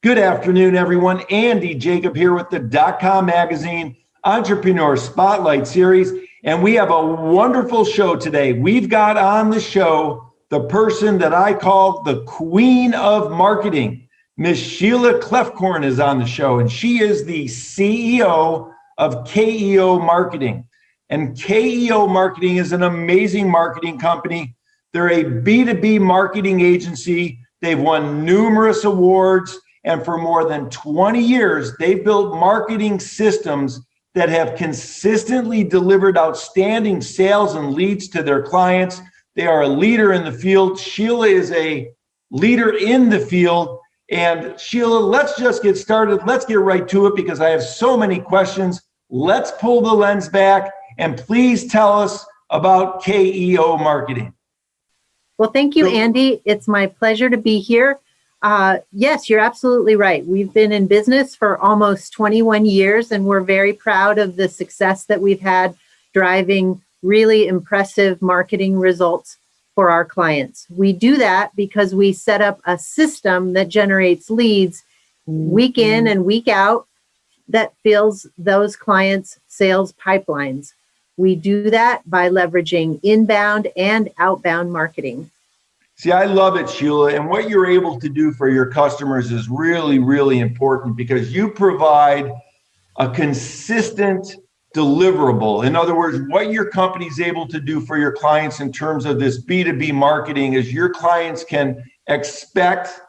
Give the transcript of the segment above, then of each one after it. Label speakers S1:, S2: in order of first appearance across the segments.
S1: Good afternoon, everyone. Andy Jacob here with the DotCom Magazine Entrepreneur Spotlight Series. And we have a wonderful show today. We've got on the show the person that I call the Queen of Marketing. Miss Sheila Kloefkorn is on the show, and she is the CEO of KEO Marketing. And KEO Marketing is an amazing marketing company. They're a B2B marketing agency. They've won numerous awards. And for more than 20 years, they've built marketing systems that have consistently delivered outstanding sales and leads to their clients. They are a leader in the field. Sheila is a leader in the field. And Sheila, let's just get started. Let's get right to it because I have so many questions. Let's pull the lens back and please tell us about KEO Marketing.
S2: Well, thank you, Andy. It's my pleasure to be here. Yes, you're absolutely right. We've been in business for almost 21 years, and we're very proud of the success that we've had driving really impressive marketing results for our clients. We do that because we set up a system that generates leads week in and week out that fills those clients' sales pipelines. We do that by leveraging inbound and outbound marketing.
S1: See, I love it, Sheila. And what you're able to do for your customers is really, really important because you provide a consistent deliverable. In other words, what your company is able to do for your clients in terms of this B2B marketing is your clients can expect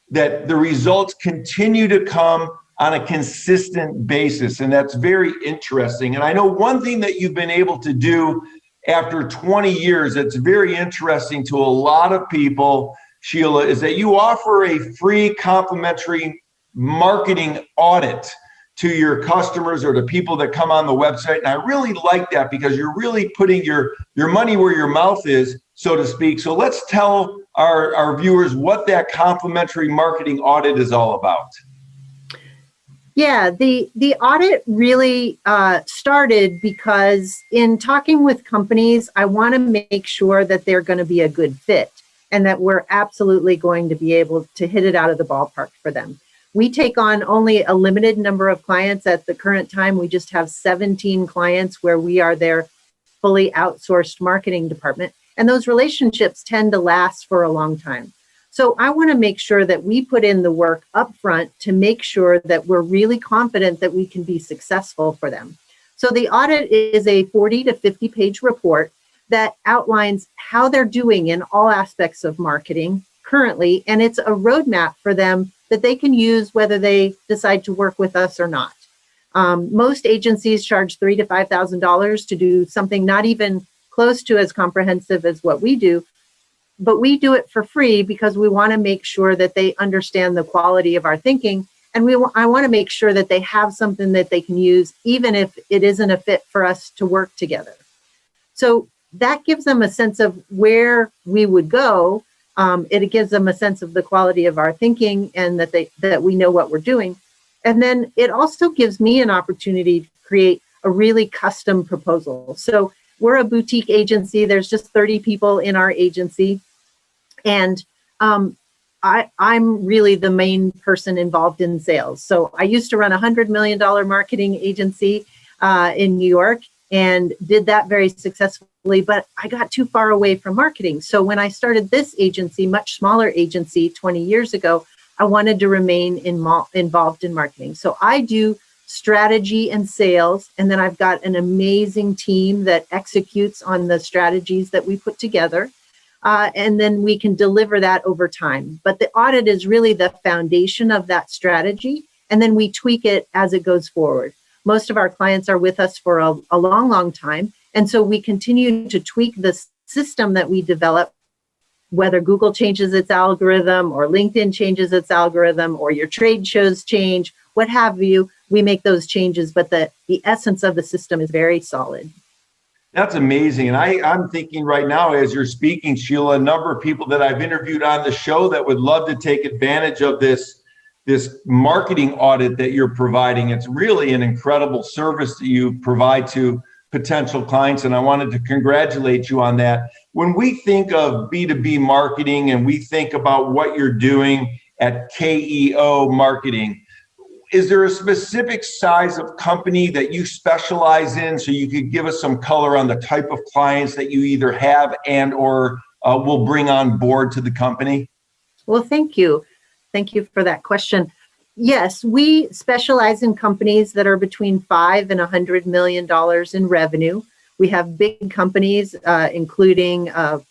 S1: that the results continue to come on a consistent basis. And that's very interesting. And I know one thing that you've been able to do after 20 years, it's very interesting to a lot of people, Sheila, is that you offer a free complimentary marketing audit to your customers or to people that come on the website. And I really like that because you're really putting your money where your mouth is, so to speak. So let's tell our viewers what that complimentary marketing audit is all about.
S2: Yeah, the audit really started because in talking with companies, I want to make sure that they're going to be a good fit and that we're absolutely going to be able to hit it out of the ballpark for them. We take on only a limited number of clients at the current time. We just have 17 clients where we are their fully outsourced marketing department. And those relationships tend to last for a long time. So I want to make sure that we put in the work up front to make sure that we're really confident that we can be successful for them. So the audit is a 40 to 50 page report that outlines how they're doing in all aspects of marketing currently, and it's a roadmap for them that they can use whether they decide to work with us or not. Most agencies charge $3,000 to $5,000 to do something not even close to as comprehensive as what we do. But we do it for free because we want to make sure that they understand the quality of our thinking. And I want to make sure that they have something that they can use, even if it isn't a fit for us to work together. So that gives them a sense of where we would go. It gives them a sense of the quality of our thinking and that we know what we're doing. And then it also gives me an opportunity to create a really custom proposal. So we're a boutique agency. There's just 30 people in our agency. And I'm really the main person involved in sales. So I used to run a $100 million marketing agency in New York and did that very successfully, but I got too far away from marketing. So when I started this agency, much smaller agency 20 years ago, I wanted to remain involved in marketing. So I do strategy and sales, and then I've got an amazing team that executes on the strategies that we put together, and then we can deliver that over time. But the audit is really the foundation of that strategy, and then we tweak it as it goes forward. Most of our clients are with us for a long, long time, and so we continue to tweak the system that we develop, whether Google changes its algorithm or LinkedIn changes its algorithm or your trade shows change, what have you. We make those changes, but the essence of the system is very solid.
S1: That's amazing. And I'm thinking right now, as you're speaking, Sheila, a number of people that I've interviewed on the show that would love to take advantage of this marketing audit that you're providing. It's really an incredible service that you provide to potential clients, and I wanted to congratulate you on that. When we think of B2B marketing and we think about what you're doing at KEO Marketing. Is there a specific size of company that you specialize in, so you could give us some color on the type of clients that you either have and or will bring on board to the company?
S2: Well, thank you. Thank you for that question. Yes, we specialize in companies that are between $5 and $100 million in revenue. We have big companies, including a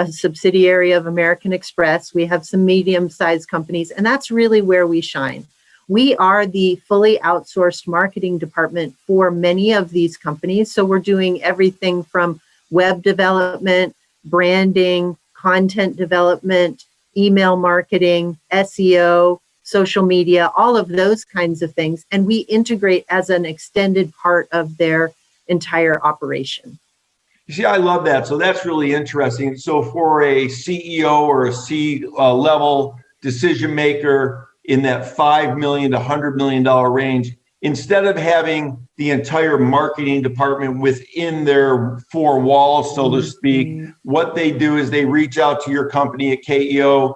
S2: subsidiary of American Express. We have some medium-sized companies, and that's really where we shine. We are the fully outsourced marketing department for many of these companies. So we're doing everything from web development, branding, content development, email marketing, SEO, social media, all of those kinds of things. And we integrate as an extended part of their entire operation.
S1: You see, I love that. So that's really interesting. So for a CEO or a C-level decision maker in that $5 million to $100 million range, instead of having the entire marketing department within their four walls, so to speak, what they do is they reach out to your company at KEO.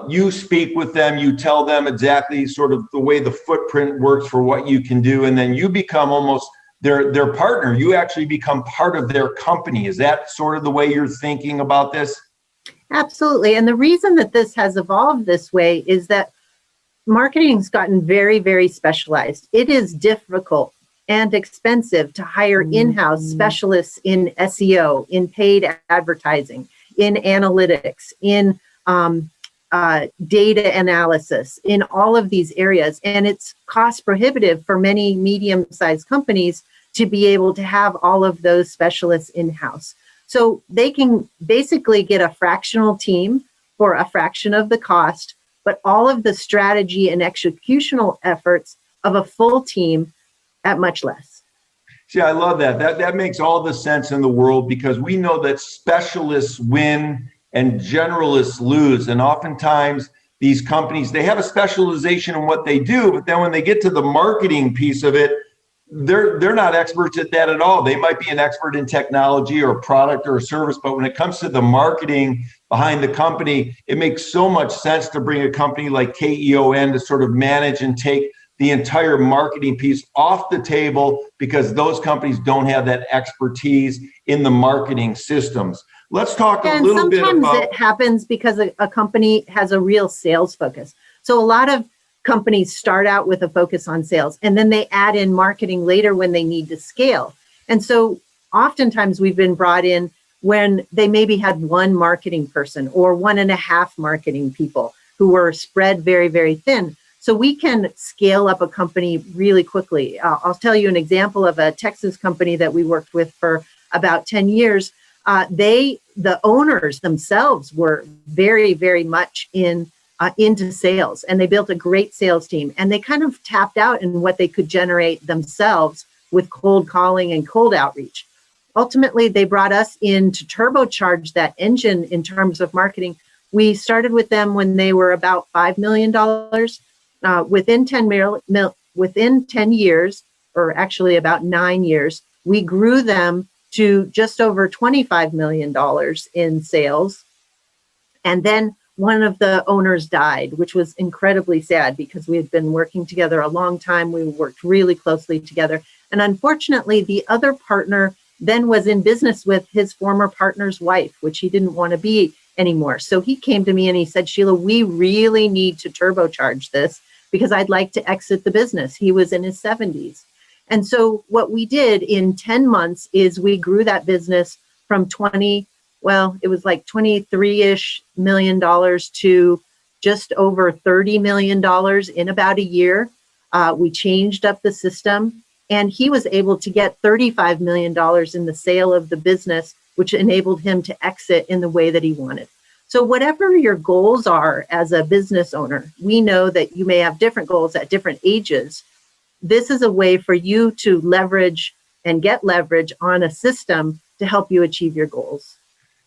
S1: You speak with them, you tell them exactly sort of the way the footprint works for what you can do, and then you become almost their partner. You actually become part of their company. Is that sort of the way you're thinking about this?
S2: Absolutely. And the reason that this has evolved this way is that marketing's gotten very, very specialized. It is difficult and expensive to hire in-house specialists in SEO, in paid advertising, in analytics, in data analysis, in all of these areas. And it's cost prohibitive for many medium-sized companies to be able to have all of those specialists in-house. So they can basically get a fractional team for a fraction of the cost, but all of the strategy and executional efforts of a full team at much less.
S1: See, I love that. That makes all the sense in the world, because we know that specialists win and generalists lose. And oftentimes these companies, they have a specialization in what they do, but then when they get to the marketing piece of it, they're not experts at that at all. They might be an expert in technology or a product or a service, but when it comes to the marketing behind the company, it makes so much sense to bring a company like KEO in to sort of manage and take the entire marketing piece off the table, because those companies don't have that expertise in the marketing systems. Let's talk a little bit about—
S2: sometimes it happens because a company has a real sales focus. So a lot of companies start out with a focus on sales, and then they add in marketing later when they need to scale. And so oftentimes we've been brought in when they maybe had one marketing person or 1.5 marketing people who were spread very, very thin. So we can scale up a company really quickly. I'll tell you an example of a Texas company that we worked with for about 10 years. The owners themselves were very, very much into sales, and they built a great sales team, and they kind of tapped out in what they could generate themselves with cold calling and cold outreach. Ultimately, they brought us in to turbocharge that engine in terms of marketing. We started with them when they were about $5 million. Within 10 years, or actually about 9 years, we grew them to just over $25 million in sales. And then one of the owners died, which was incredibly sad because we had been working together a long time. We worked really closely together. And unfortunately, the other partner then was in business with his former partner's wife, which he didn't want to be anymore. So he came to me and he said, Sheila, we really need to turbocharge this because I'd like to exit the business. He was in his 70s. And so what we did in 10 months is we grew that business from it was like $23-ish million to just over $30 million in about a year. We changed up the system, and he was able to get $35 million in the sale of the business, which enabled him to exit in the way that he wanted. So whatever your goals are as a business owner, we know that you may have different goals at different ages. This is a way for you to leverage and get leverage on a system to help you achieve your goals.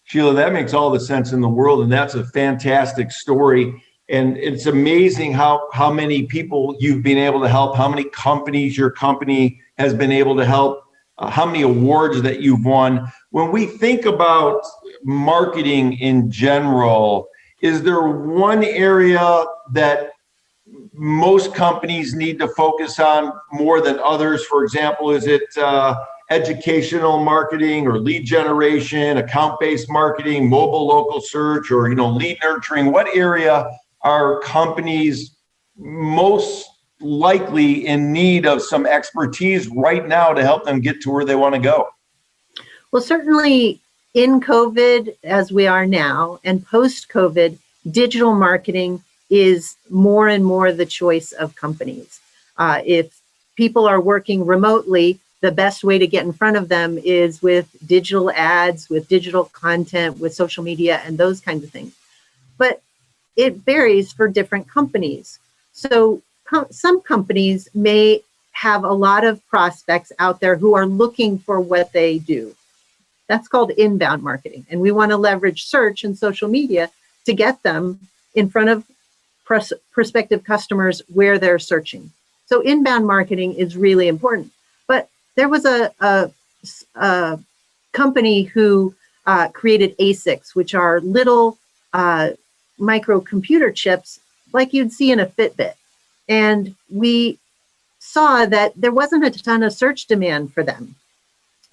S1: Sheila, that makes all the sense in the world, and that's a fantastic story. And it's amazing how many people you've been able to help, how many companies your company has been able to help, how many awards that you've won. When we think about marketing in general, is there one area that most companies need to focus on more than others? For example, is it educational marketing or lead generation, account-based marketing, mobile local search, or lead nurturing? What area are companies most likely in need of some expertise right now to help them get to where they want to go?
S2: Well, certainly in COVID, as we are now, and post-COVID, digital marketing is more and more the choice of companies. If people are working remotely, the best way to get in front of them is with digital ads, with digital content, with social media, and those kinds of things. But it varies for different companies. So some companies may have a lot of prospects out there who are looking for what they do. That's called inbound marketing. And we want to leverage search and social media to get them in front of prospective customers where they're searching. So inbound marketing is really important. But there was a company who created ASICs, which are little microcomputer chips like you'd see in a Fitbit. And we saw that there wasn't a ton of search demand for them.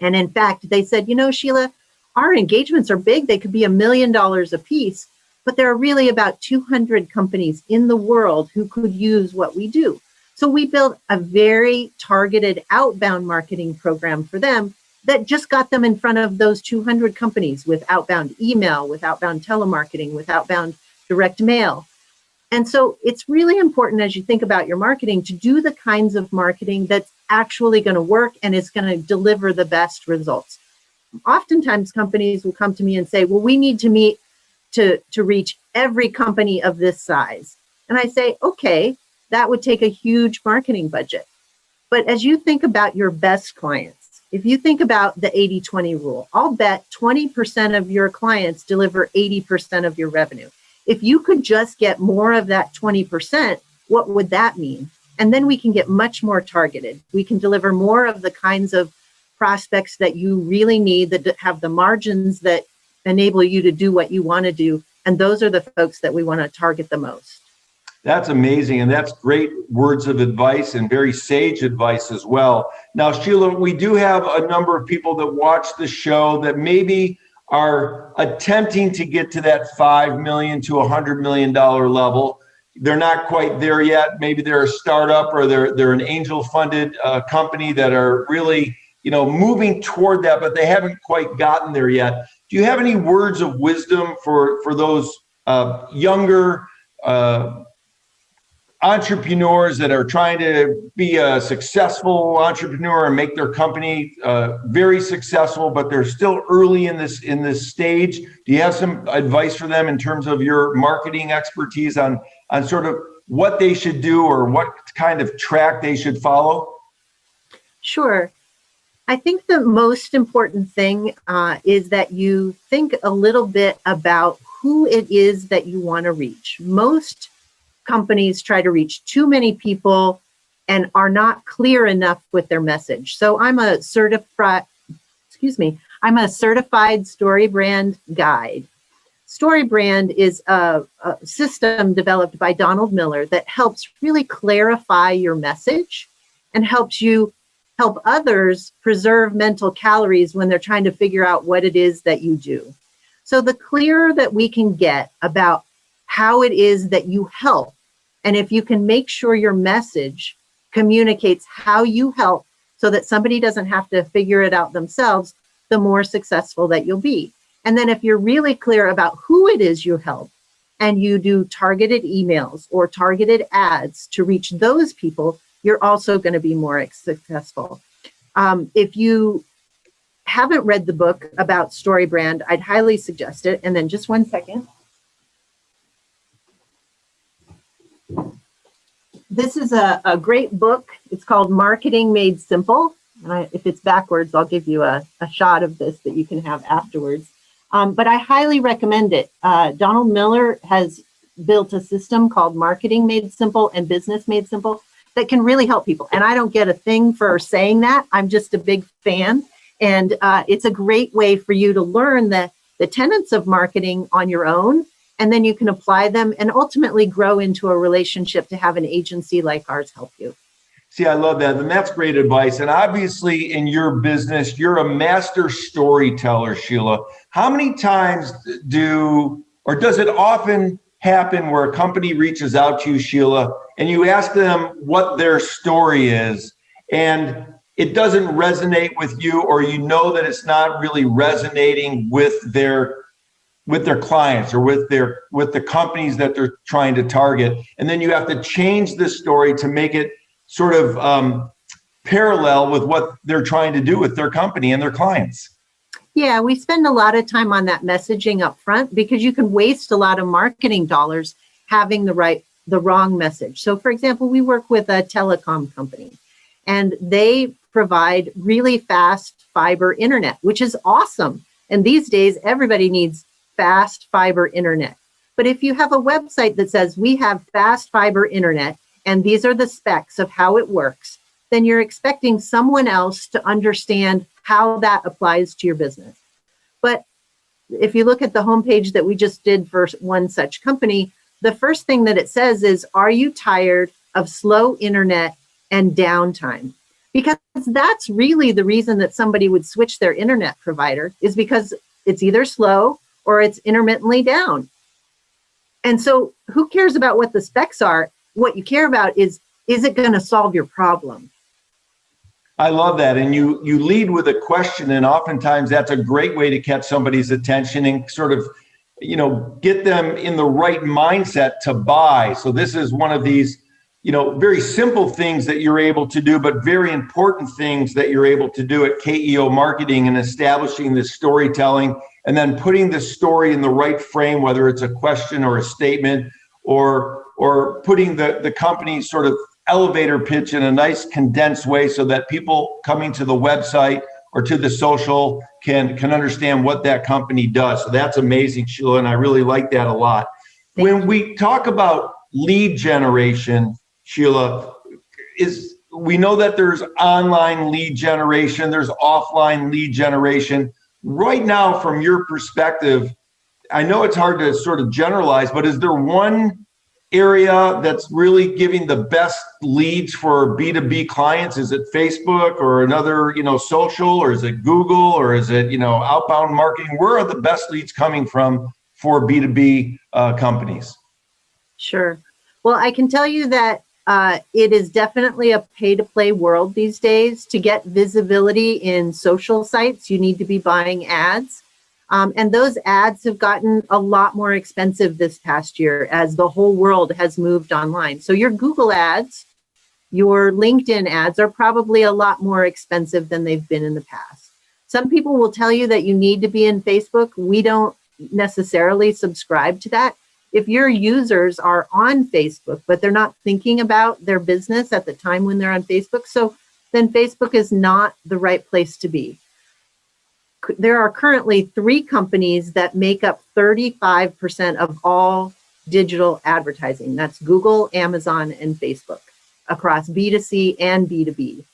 S2: And in fact, they said, Sheila, our engagements are big. They could be $1 million a piece, but there are really about 200 companies in the world who could use what we do. So we built a very targeted outbound marketing program for them that just got them in front of those 200 companies with outbound email, with outbound telemarketing, with outbound direct mail. And so it's really important as you think about your marketing to do the kinds of marketing that's actually going to work and is going to deliver the best results. Oftentimes companies will come to me and say, well, we need to meet to reach every company of this size. And I say, okay, that would take a huge marketing budget. But as you think about your best clients, if you think about the 80-20 rule, I'll bet 20% of your clients deliver 80% of your revenue. If you could just get more of that 20%, what would that mean? And then we can get much more targeted. We can deliver more of the kinds of prospects that you really need, that have the margins that enable you to do what you want to do. And those are the folks that we want to target the most.
S1: That's amazing. And that's great words of advice and very sage advice as well. Now, Sheila, we do have a number of people that watch the show that maybe are attempting to get to that $5 million to $100 million level. They're not quite there yet. Maybe they're a startup or they're an angel funded company that are really, moving toward that, but they haven't quite gotten there yet. Do you have any words of wisdom for those younger entrepreneurs that are trying to be a successful entrepreneur and make their company very successful, but they're still early in this stage? Do you have some advice for them in terms of your marketing expertise on sort of what they should do or what kind of track they should follow?
S2: Sure. I think the most important thing is that you think a little bit about who it is that you want to reach. Most companies try to reach too many people and are not clear enough with their message. So I'm a certified story brand guide. Story brand is a system developed by Donald Miller that helps really clarify your message and helps you help others preserve mental calories when they're trying to figure out what it is that you do. So the clearer that we can get about how it is that you help, and if you can make sure your message communicates how you help so that somebody doesn't have to figure it out themselves, the more successful that you'll be. And then if you're really clear about who it is you help, and you do targeted emails or targeted ads to reach those people, you're also going to be more successful. If you haven't read the book about Story Brand, I'd highly suggest it. And then just one second. This is a great book. It's called Marketing Made Simple. And if it's backwards, I'll give you a shot of this that you can have afterwards. But I highly recommend it. Donald Miller has built a system called Marketing Made Simple and Business Made Simple that can really help people. And I don't get a thing for saying that. I'm just a big fan. And it's a great way for you to learn the tenets of marketing on your own and then you can apply them and ultimately grow into a relationship to have an agency like ours help you.
S1: See, I love that. And that's great advice. And obviously in your business, you're a master storyteller, Sheila. How many times does it often happen where a company reaches out to you, Sheila, and you ask them what their story is, and it doesn't resonate with you, or you know that it's not really resonating with their clients or with the companies that they're trying to target, and then you have to change the story to make it sort of parallel with what they're trying to do with their company and their clients?
S2: Yeah, we spend a lot of time on that messaging up front because you can waste a lot of marketing dollars having the wrong message. So for example, we work with a telecom company and they provide really fast fiber internet, which is awesome. And these days, everybody needs fast fiber internet. But if you have a website that says we have fast fiber internet and these are the specs of how it works, then you're expecting someone else to understand how that applies to your business. But if you look at the homepage that we just did for one such company, the first thing that it says is, are you tired of slow internet and downtime? Because that's really the reason that somebody would switch their internet provider, is because it's either slow or it's intermittently down. And so who cares about what the specs are? What you care about is it going to solve your problem?
S1: I love that. And you lead with a question, and oftentimes that's a great way to catch somebody's attention and sort of, get them in the right mindset to buy. So this is one of these, very simple things that you're able to do, but very important things that you're able to do at KEO Marketing, and establishing this storytelling and then putting the story in the right frame, whether it's a question or a statement, or putting the company sort of elevator pitch in a nice condensed way so that people coming to the website or to the social can understand what that company does. So that's amazing, Sheila, and I really like that a lot. When we talk about lead generation, Sheila, we know that there's online lead generation, there's offline lead generation. Right now, from your perspective, I know it's hard to sort of generalize, but is there one area that's really giving the best leads for B2B clients? Is it Facebook or another, social, or is it Google, or is it, outbound marketing? Where are the best leads coming from for B2B companies?
S2: Sure. Well, I can tell you that it is definitely a pay-to-play world these days. To get visibility in social sites, you need to be buying ads. And those ads have gotten a lot more expensive this past year as the whole world has moved online. So your Google ads, your LinkedIn ads are probably a lot more expensive than they've been in the past. Some people will tell you that you need to be in Facebook. We don't necessarily subscribe to that. If your users are on Facebook, but they're not thinking about their business at the time when they're on Facebook, so then Facebook is not the right place to be. There are currently 3 companies that make up 35% of all digital advertising. That's Google, Amazon, and Facebook across B2C and B2B.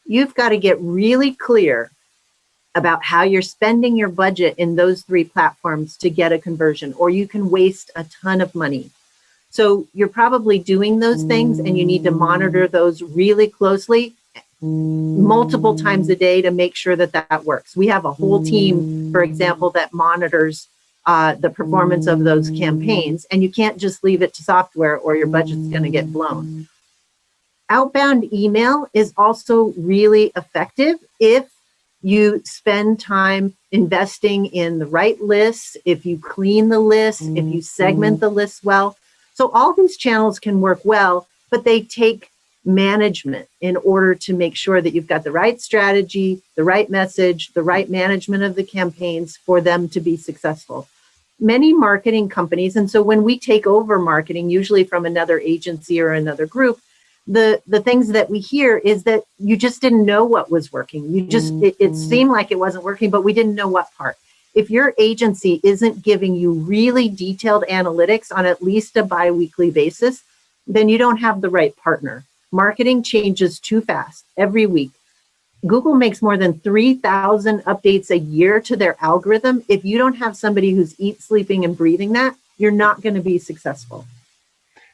S2: You've got to get really clear about how you're spending your budget in those 3 platforms to get a conversion, or you can waste a ton of money. So you're probably doing those things and you need to monitor those really closely multiple times a day to make sure that that works. We have a whole team, for example, that monitors the performance of those campaigns, and you can't just leave it to software or your budget's going to get blown. Outbound email is also really effective if you spend time investing in the right lists, if you clean the list, if you segment the lists well. So all these channels can work well, but they take management in order to make sure that you've got the right strategy, the right message, the right management of the campaigns for them to be successful. Many marketing companies, and so when we take over marketing, usually from another agency or another group, the things that we hear is that you just didn't know what was working. It seemed like it wasn't working, but we didn't know what part. If your agency isn't giving you really detailed analytics on at least a bi-weekly basis, then you don't have the right partner. Marketing changes too fast every week. Google makes more than 3,000 updates a year to their algorithm. If you don't have somebody who's sleeping and breathing that, you're not going to be successful.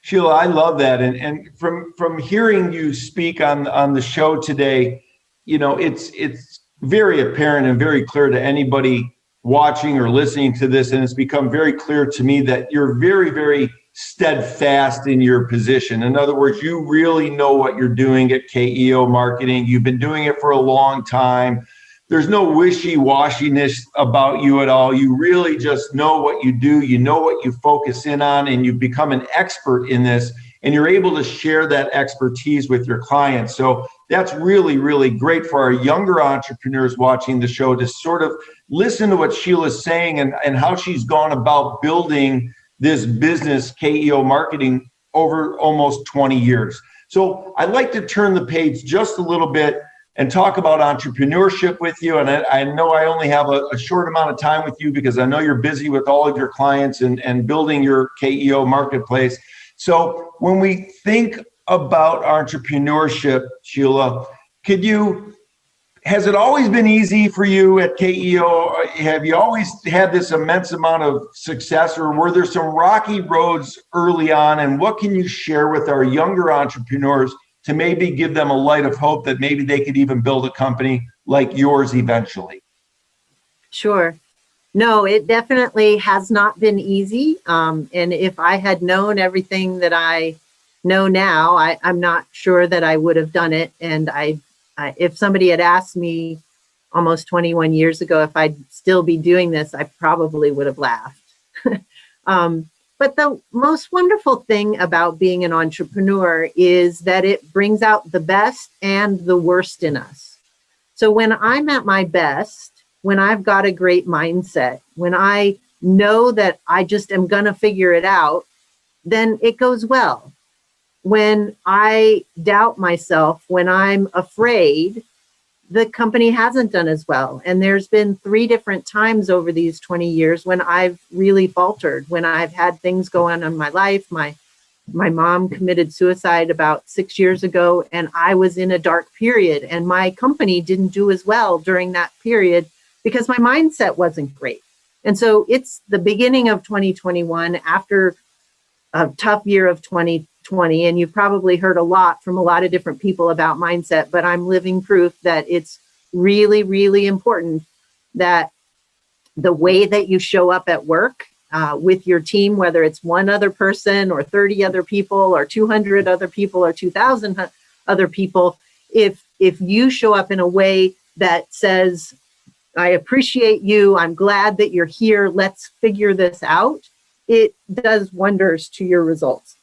S1: Sheila, I love that. And from hearing you speak on the show today, it's very apparent and very clear to anybody watching or listening to this. And it's become very clear to me that you're very, very steadfast in your position. In other words, you really know what you're doing at KEO Marketing. You've been doing it for a long time. There's no wishy-washiness about you at all. You really just know what you do. You know what you focus in on, and you've become an expert in this, and you're able to share that expertise with your clients. So that's really, really great for our younger entrepreneurs watching the show to sort of listen to what Sheila's saying and how she's gone about building this business, KEO Marketing, over almost 20 years. So I'd like to turn the page just a little bit and talk about entrepreneurship with you. And I know I only have a short amount of time with you because I know you're busy with all of your clients and building your KEO marketplace. So when we think about entrepreneurship, Sheila, has it always been easy for you at KEO? Have you always had this immense amount of success, or were there some rocky roads early on? And what can you share with our younger entrepreneurs to maybe give them a light of hope that maybe they could even build a company like yours eventually?
S2: Sure. No, it definitely has not been easy. And if I had known everything that I know now, I'm not sure that I would have done it. And if somebody had asked me almost 21 years ago if I'd still be doing this, I probably would have laughed. But the most wonderful thing about being an entrepreneur is that it brings out the best and the worst in us. So when I'm at my best, when I've got a great mindset, when I know that I just am going to figure it out, then it goes well. When I doubt myself, when I'm afraid, the company hasn't done as well. And there's been 3 different times over these 20 years when I've really faltered, when I've had things go on in my life. My mom committed suicide about 6 years ago, and I was in a dark period, and my company didn't do as well during that period because my mindset wasn't great. And so it's the beginning of 2021 after a tough year of 2020, and you've probably heard a lot from a lot of different people about mindset, but I'm living proof that it's really, really important that the way that you show up at work with your team, whether it's one other person or 30 other people or 200 other people or 2,000 other people, if you show up in a way that says, I appreciate you, I'm glad that you're here, let's figure this out, it does wonders to your results.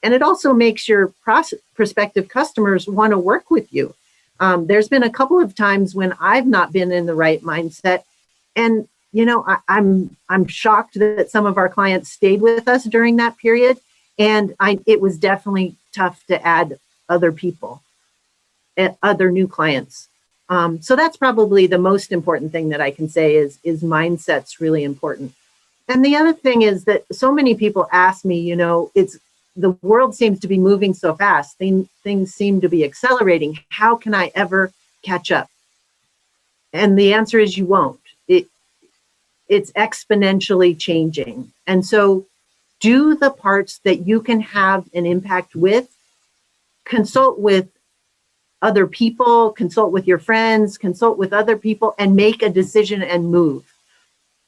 S2: And it also makes your prospective customers want to work with you. There's been a couple of times when I've not been in the right mindset. And, I'm shocked that some of our clients stayed with us during that period. And it was definitely tough to add other people, other new clients. So that's probably the most important thing that I can say is mindset's really important. And the other thing is that so many people ask me, the world seems to be moving so fast. Things seem to be accelerating. How can I ever catch up? And the answer is you won't. It's exponentially changing. And so do the parts that you can have an impact with. Consult with other people, consult with your friends, consult with other people, and make a decision and move.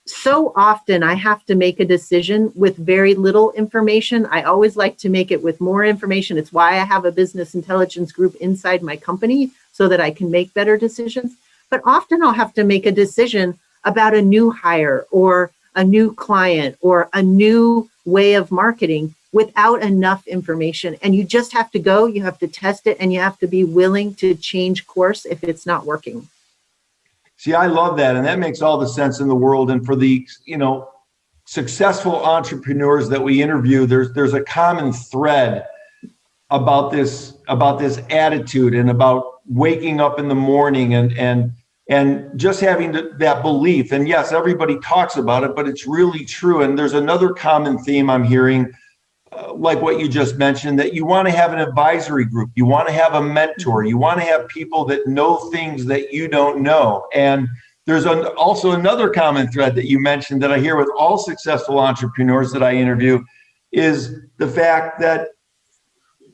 S2: So often I have to make a decision with very little information. I always like to make it with more information. It's why I have a business intelligence group inside my company so that I can make better decisions. But often I'll have to make a decision about a new hire or a new client or a new way of marketing without enough information. And you just have to go, you have to test it, and you have to be willing to change course if it's not working.
S1: See, I love that. And that makes all the sense in the world. And for the, successful entrepreneurs that we interview, there's a common thread about this attitude and about waking up in the morning and just having that belief. And yes, everybody talks about it, but it's really true. And there's another common theme I'm hearing, like what you just mentioned, that you want to have an advisory group. You want to have a mentor. You want to have people that know things that you don't know. And there's also another common thread that you mentioned that I hear with all successful entrepreneurs that I interview is the fact that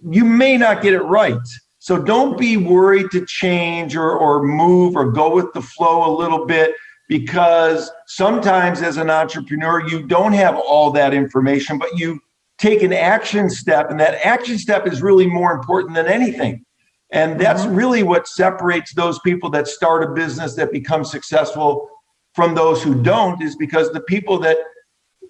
S1: you may not get it right. So don't be worried to change or move or go with the flow a little bit, because sometimes as an entrepreneur, you don't have all that information, but you take an action step, and that action step is really more important than anything. And that's really what separates those people that start a business that become successful from those who don't, is because the people that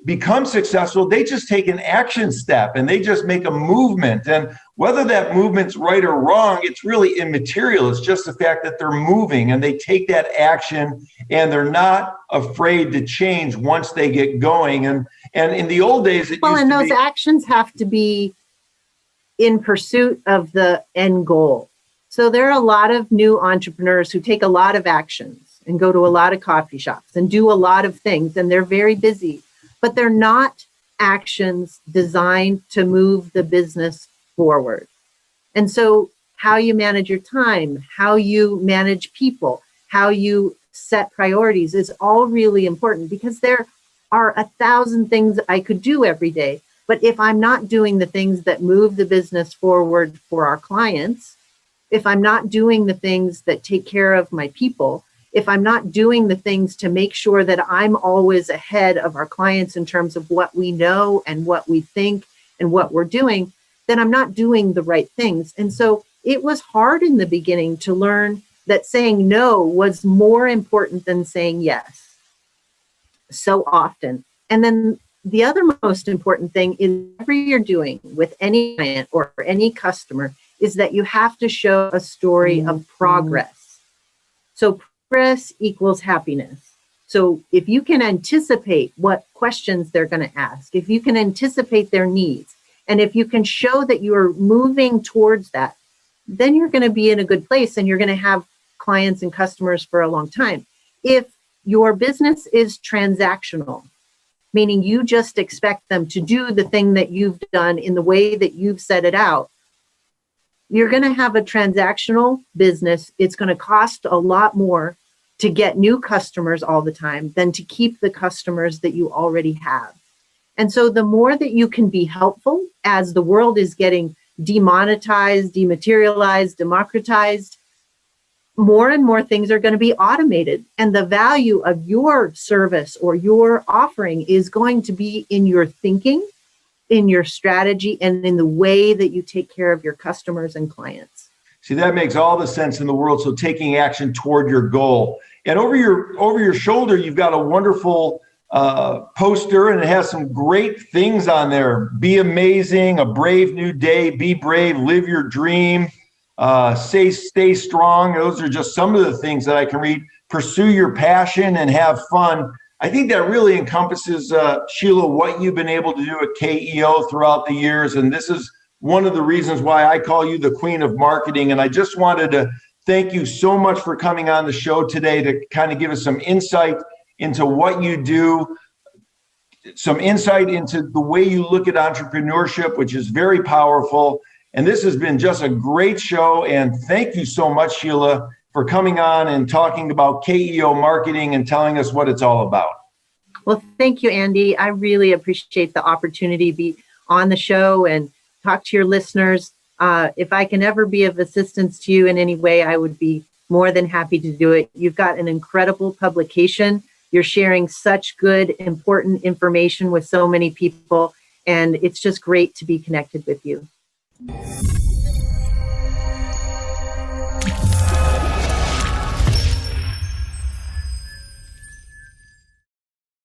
S1: become successful, they just take an action step and they just make a movement. And whether that movement's right or wrong, it's really immaterial. It's just the fact that they're moving and they take that action and they're not afraid to change once they get going. And in the old days,
S2: those actions have to be in pursuit of the end goal. So there are a lot of new entrepreneurs who take a lot of actions and go to a lot of coffee shops and do a lot of things, and they're very busy, but they're not actions designed to move the business forward. And so how you manage your time, how you manage people, how you set priorities is all really important, because there are 1,000 things I could do every day. But if I'm not doing the things that move the business forward for our clients, if I'm not doing the things that take care of my people, if I'm not doing the things to make sure that I'm always ahead of our clients in terms of what we know and what we think and what we're doing, then I'm not doing the right things. And so it was hard in the beginning to learn that saying no was more important than saying yes so often. And then the other most important thing is whatever you're doing with any client or any customer is that you have to show a story of progress. So progress equals happiness. So if you can anticipate what questions they're going to ask, if you can anticipate their needs, and if you can show that you are moving towards that, then you're going to be in a good place and you're going to have clients and customers for a long time. If your business is transactional, meaning you just expect them to do the thing that you've done in the way that you've set it out, you're going to have a transactional business. It's going to cost a lot more to get new customers all the time than to keep the customers that you already have. And so the more that you can be helpful as the world is getting demonetized, dematerialized, democratized, more and more things are going to be automated. And the value of your service or your offering is going to be in your thinking, in your strategy, and in the way that you take care of your customers and clients.
S1: See, that makes all the sense in the world. So taking action toward your goal. And over your shoulder, you've got a wonderful poster, and it has some great things on there. Be amazing, a brave new day, be brave, live your dream, stay strong. Those are just some of the things that I can read. Pursue your passion and have fun. I think that really encompasses, Sheila, what you've been able to do at KEO throughout the years. And this is one of the reasons why I call you the Queen of Marketing. And I just wanted to thank you so much for coming on the show today to kind of give us some insight into what you do, some insight into the way you look at entrepreneurship, which is very powerful. And this has been just a great show. And thank you so much, Sheila, for coming on and talking about KEO Marketing and telling us what it's all about.
S2: Well, thank you, Andy. I really appreciate the opportunity to be on the show and talk to your listeners. If I can ever be of assistance to you in any way, I would be more than happy to do it. You've got an incredible publication. You're sharing such good, important information with so many people, and it's just great to be connected with you.